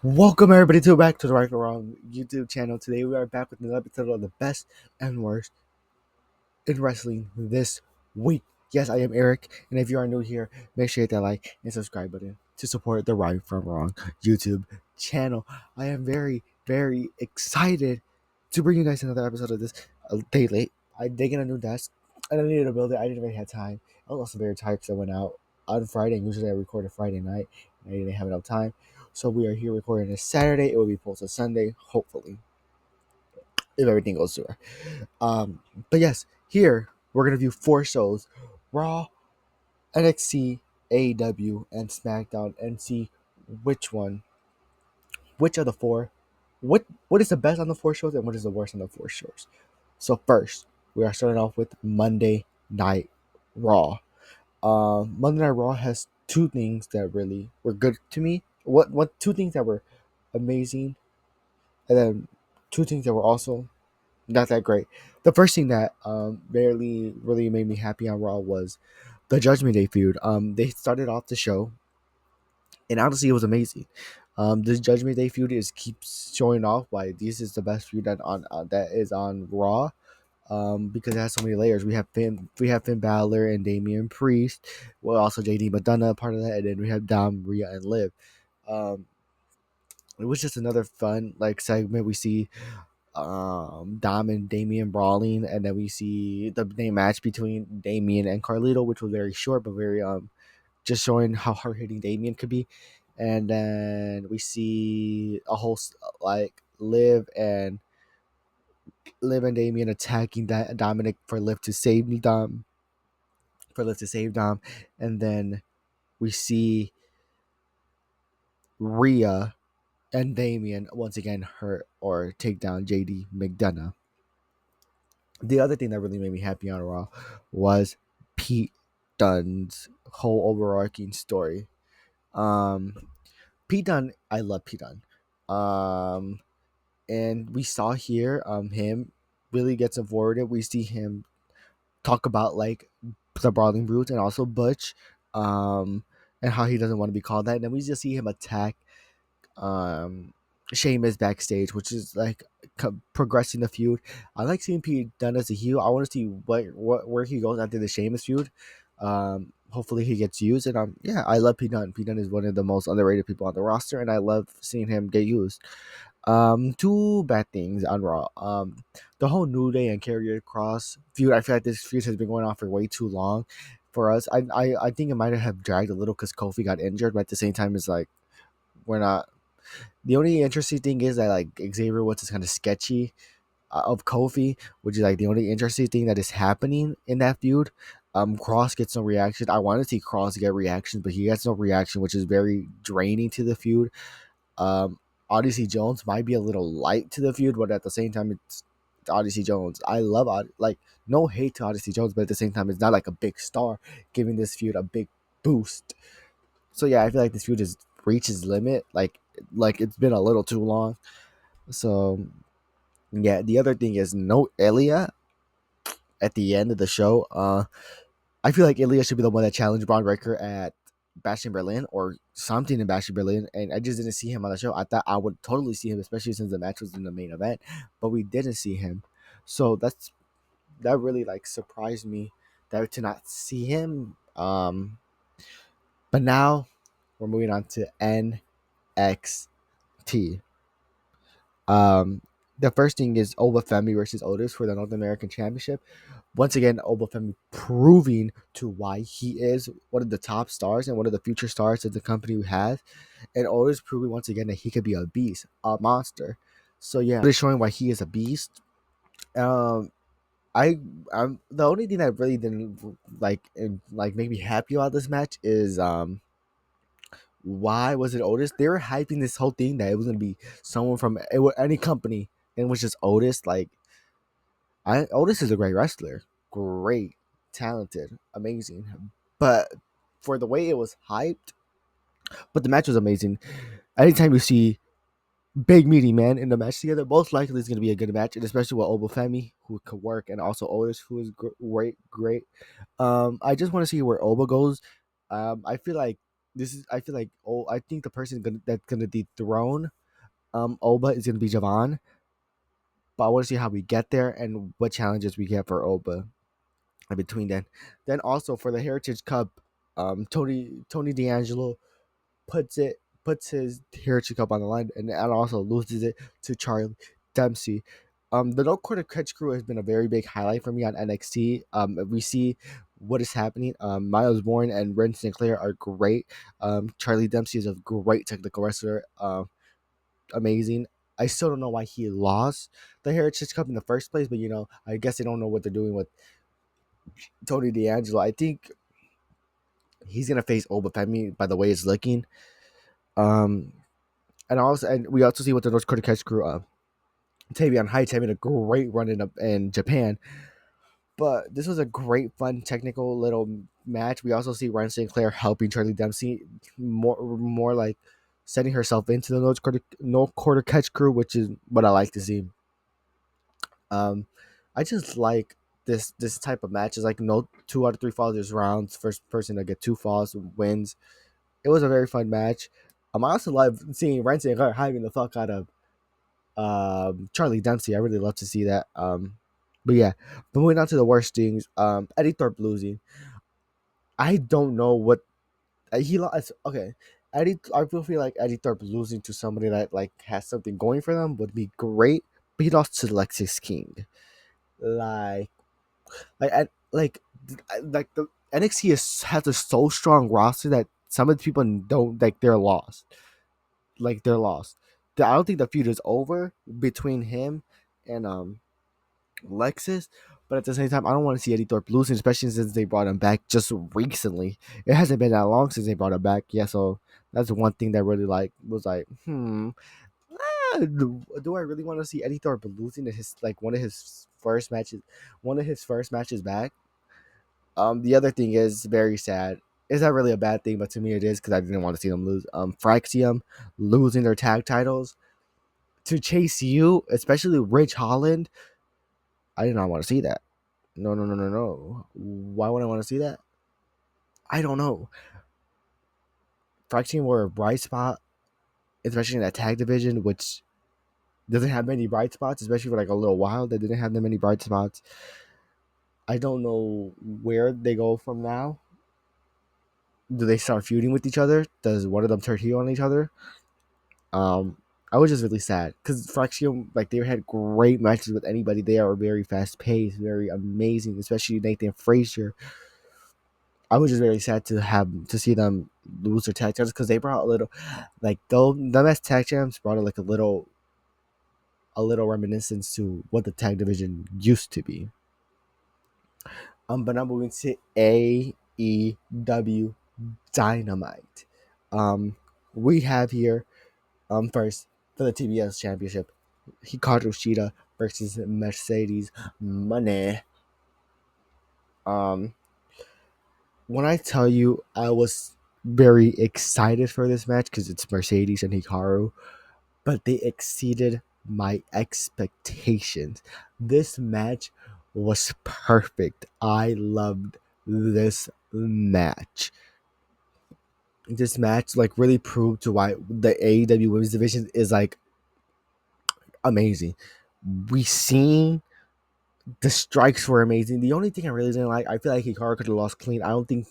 Welcome everybody back to the Right or Wrong YouTube channel. Today we are back with another episode of the best and worst in wrestling this week. Yes, I am Eric, and if you are new here, make sure you hit that like and subscribe button to support the Right from Wrong YouTube channel. I am very excited to bring you guys another episode of this a day late. I did get a new desk, and I needed to build it. I didn't really have time. I was also very tired because I went out on Friday. And usually I record a Friday night, and I didn't have enough time. So we are here recording this Saturday. It will be posted Sunday, hopefully, if everything goes through. But yes, here we're gonna view four shows: Raw, NXT, AEW, and SmackDown, and see which one, which of the four, what is the best on the four shows and what is the worst on the four shows. So first, we are starting off with Monday Night Raw. Monday Night Raw has two things that really were good to me. What two things that were amazing, and then two things that were also not that great. The first thing that barely really made me happy on Raw was the Judgment Day feud. They started off the show, and honestly, it was amazing. This Judgment Day feud keeps showing off why this is the best feud that is on Raw. Because it has so many layers. We have Finn Balor and Damian Priest. Well, also JD McDonough part of that, and then we have Dom, Rhea, and Liv. Um, it was just another fun segment. We see Dom and Damian brawling, and then we see the name match between Damian and Carlito, which was very short but very just showing how hard hitting Damian could be. And then we see a whole Liv and Damian attacking Dominic for Liv to save Dom, and then we see Rhea and Damian once again hurt or take down JD McDonough. The other thing that really made me happy on Raw was Pete Dunne's whole overarching story. Um, Pete Dunne, I love Pete Dunne. And we saw here him really get some forwarded. We see him talk about the Brawling Brutes and also Butch, and how he doesn't want to be called that. And then we just see him attack um Sheamus backstage, which is progressing the feud. I like seeing Pete Dunne as a heel. I want to see where he goes after the Sheamus feud. Hopefully he gets used, and yeah, I love Pete Dunne. Pete Dunne is one of the most underrated people on the roster, and I love seeing him get used. Two bad things on Raw. The whole New Day and Carrier Cross feud. I feel like this feud has been going on for way too long for us. I think it might have dragged a little because Kofi got injured, but at the same time, it's like we're not. The only interesting thing is that Xavier Woods is kind of sketchy of Kofi, which is the only interesting thing that is happening in that feud. Cross gets no reaction. I want to see Cross get reactions, but he gets no reaction, which is very draining to the feud. Um, Odyssey Jones might be a little light to the feud, but at the same time, it's Odyssey Jones. I love no hate to Odyssey Jones, but at the same time, it's not like a big star giving this feud a big boost. So yeah, I feel like this feud has reached its limit. It's been a little too long. So yeah, the other thing is no Ilya at the end of the show. I feel like Ilya should be the one that challenged Braun Breaker at Bash in Berlin or something in Bash in Berlin, and I just didn't see him on the show. I thought I would totally see him, especially since the match was in the main event, but we didn't see him. So that really surprised me that to not see him. But now we're moving on to NXT. Um, the first thing is Obafemi versus Otis for the North American Championship. Once again, Obafemi proving to why he is one of the top stars and one of the future stars that the company has, and Otis proving once again that he could be a beast, a monster. So yeah, really showing why he is a beast. Um, I'm the only thing that really didn't make me happy about this match is why was it Otis? They were hyping this whole thing that it was gonna be someone from any company, and it was just Otis. Otis is a great wrestler, great, talented, amazing. But for the way it was hyped, but the match was amazing. Anytime you see big meaty man in the match together, most likely it's gonna be a good match, and especially with Obafemi who could work, and also Otis who is great. I just want to see where Oba goes. I feel like this is I feel like I think the person that's gonna dethrone Oba is gonna be Javon, but I want to see how we get there and what challenges we get for Oba in between then. Then also for the Heritage Cup, Tony D'Angelo puts his Heritage Cup on the line and also loses it to Charlie Dempsey. The No Quarter Catch Crew has been a very big highlight for me on NXT. We see what is happening. Miles Bourne and Ren Sinclair are great. Charlie Dempsey is a great technical wrestler. Amazing. I still don't know why he lost the Heritage Cup in the first place, but I guess they don't know what they're doing with Tony D'Angelo. I think he's gonna face Oba Femi by the way it's looking. Um, and we also see what the North Dakota Catch Crew. Tavion Heights having a great run in Japan, but this was a great, fun, technical little match. We also see Ryan Sinclair helping Charlie Dempsey more like setting herself into the North Quarter Catch Crew, which is what I like to see. Um, I just like this type of matches. Like no 2 out of 3 falls is rounds. First person to get 2 falls wins. It was a very fun match. I also love seeing Ryan Sinclair hyping the fuck out of Charlie Dempsey. I really love to see that. But yeah, but moving on to the worst things. Eddie Thorpe losing. I don't know what he lost. Okay, I feel like Eddie Thorpe losing to somebody that like has something going for them would be great. But he lost to Lexis King. Like, like the NXT has a so strong roster that some of the people don't like. They're lost. Like they're lost. I don't think the feud is over between him and Lexus, but at the same time, I don't want to see Eddie Thorpe losing, especially since they brought him back just recently. It hasn't been that long since they brought him back. Yeah, so that's one thing that really like was like, do I really want to see Eddie Thorpe losing his like one of his first matches back? The other thing is very sad. It's not really a bad thing, but to me it is because I didn't want to see them lose. Fraxium losing their tag titles to Chase U, especially Rich Holland. I did not want to see that. No, no, no, no, no. Why would I want to see that? I don't know. Fraction were a bright spot, especially in that tag division, which doesn't have many bright spots, especially for like a little while. They didn't have that many bright spots. I don't know where they go from now. Do they start feuding with each other? Does one of them turn heel on each other? Um, I was just really sad because Fraction, like they had great matches with anybody. They are very fast paced, very amazing, especially Nathan Frazier. I was just very sad to see them lose their tag champs because they brought a little, like though the best tag champs brought like a little reminiscence to what the tag division used to be. But now moving to AEW Dynamite. We have here first for the TBS Championship, Hikaru Shida versus Mercedes Money. Um, when I tell you I was very excited for this match because it's Mercedes and Hikaru, but they exceeded my expectations. This match was perfect. I loved this match. This match like really proved to why the AEW Women's Division is like amazing. We seen the strikes were amazing. The only thing I really didn't like, I feel like Hikaru could have lost clean. I don't think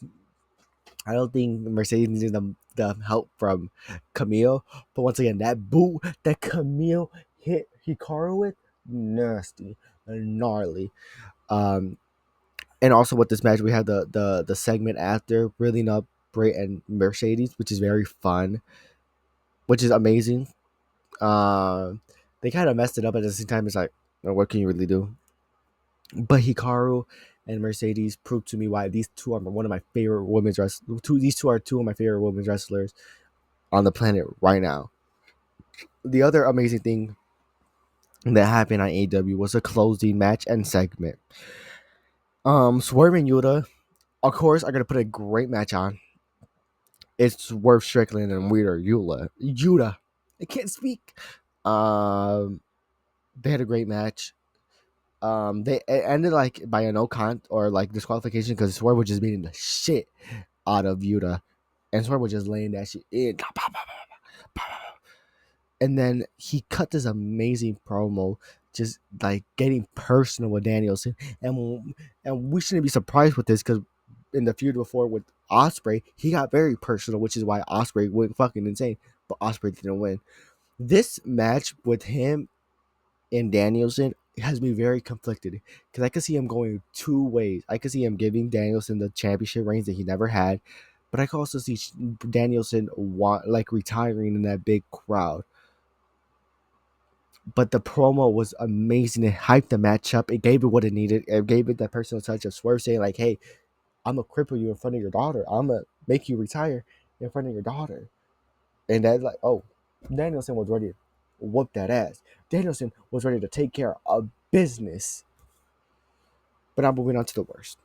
Mercedes needed the help from Camille. But once again, that boot that Camille hit Hikaru with, nasty, gnarly. Um, and also with this match, we had the segment after building up Bray and Mercedes, which is very fun, which is amazing. They kind of messed it up at the same time. It's like, well, what can you really do? But Hikaru and Mercedes proved to me why these two are one of my favorite women's wrestlers. These two are two of my favorite women's wrestlers on the planet right now. The other amazing thing that happened on AEW was a closing match and segment. Swerve and Yuta, of course, are gonna put a great match on. It's Swerve Strickland and Weirder Yuta. I can't speak. Um, they had a great match. It ended like by a no count or like disqualification because Swerve was just beating the shit out of Yuta and Swerve was just laying that shit in. And then he cut this amazing promo, just like getting personal with Danielson, and we shouldn't be surprised with this because in the feud before with Osprey, he got very personal, which is why Osprey went fucking insane, but Osprey didn't win. This match with him and Danielson has me very conflicted because I could see him going two ways. I could see him giving Danielson the championship reigns that he never had, but I could also see Danielson retiring in that big crowd. But the promo was amazing. It hyped the match up. It gave it what it needed. It gave it that personal touch of Swerve saying like, "Hey, I'm gonna cripple you in front of your daughter. I'm gonna make you retire in front of your daughter." And that like, oh, Danielson was ready to whoop that ass. Danielson was ready to take care of business. But I'm moving on to the worst.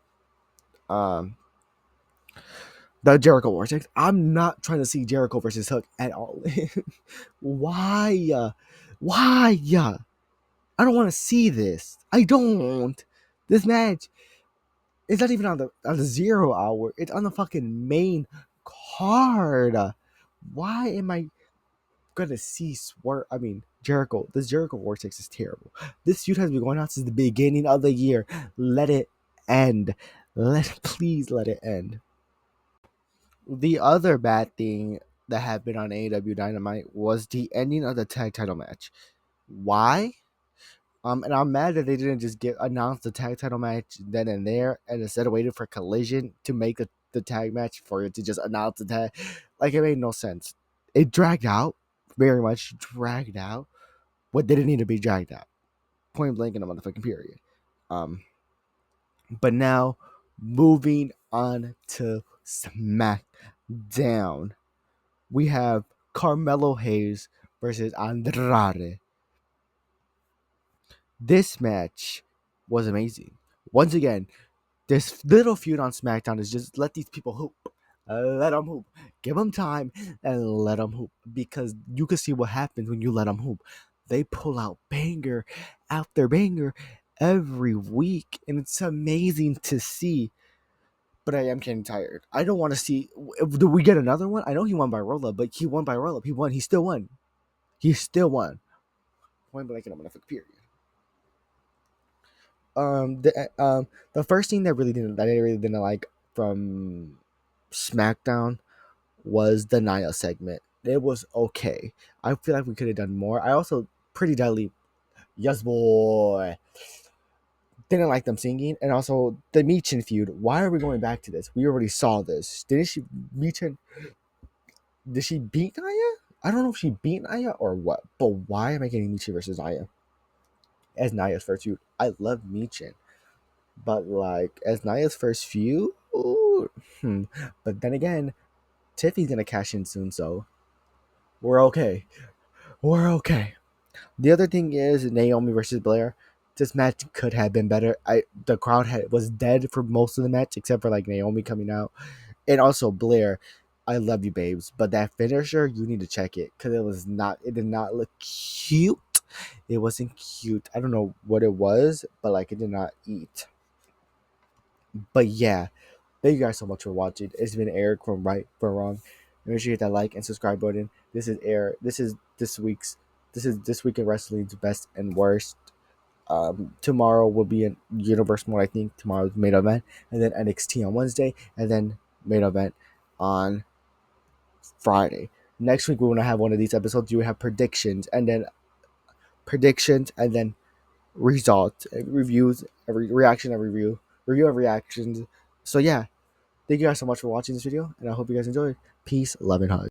The Jericho Vortex. I'm not trying to see Jericho versus Hook at all. Why? Why? I don't want to see this. I don't. This match is not even on the 0 hour. It's on the fucking main card. Why am I gonna see Jericho? This Jericho Vortex is terrible. This feud has been going on since the beginning of the year. Let it end. Please let it end. The other bad thing that happened on AEW Dynamite was the ending of the tag title match. Why? And I'm mad that they didn't just announce the tag title match then and there, and instead of waiting for Collision to make the tag match for it to just announce the tag, like it made no sense. It dragged out, very much dragged out. What didn't need to be dragged out? Point blank in a motherfucking period. But now moving on to SmackDown, we have Carmelo Hayes versus Andrade. This match was amazing. Once again, this little feud on SmackDown is just let these people hoop. Let them hoop. Give them time and let them hoop. Because you can see what happens when you let them hoop. They pull out banger after banger every week. And it's amazing to see. But I am getting tired. I don't want to see. Do we get another one? I know he won by roll up, but he won by roll up. He won. He still won. He still won. Point blank and I'm gonna period. The first thing that I really didn't like from SmackDown was the Nia segment. It was okay. I feel like we could have done more. I also pretty deadly, yes boy. Didn't like them singing, and also the Michin feud. Why are we going back to this? We already saw this. Did she beat Nia? I don't know if she beat Nia or what, but why am I getting Michin versus Nia as Nia's first feud? I love Michin. But like as Nia's first feud, but then again, Tiffy's gonna cash in soon, so we're okay. We're okay. The other thing is Naomi versus Blair. This match could have been better. The crowd was dead for most of the match except for like Naomi coming out, and also Blair. I love you, babes, but that finisher you need to check it because it did not look cute. It wasn't cute. I don't know what it was, but like it did not eat. But yeah, thank you guys so much for watching. It's been Eric from Right for Wrong. Make sure you hit that like and subscribe button. This is Eric. This is this week in wrestling's best and worst. Tomorrow will be in Universe Mode. I think tomorrow's main event, and then NXT on Wednesday, and then main event on Friday. Next week we want to have one of these episodes. You have predictions, and then results, reviews, every reaction, and review of reactions. So yeah, thank you guys so much for watching this video, and I hope you guys enjoyed. Peace, love, and hugs.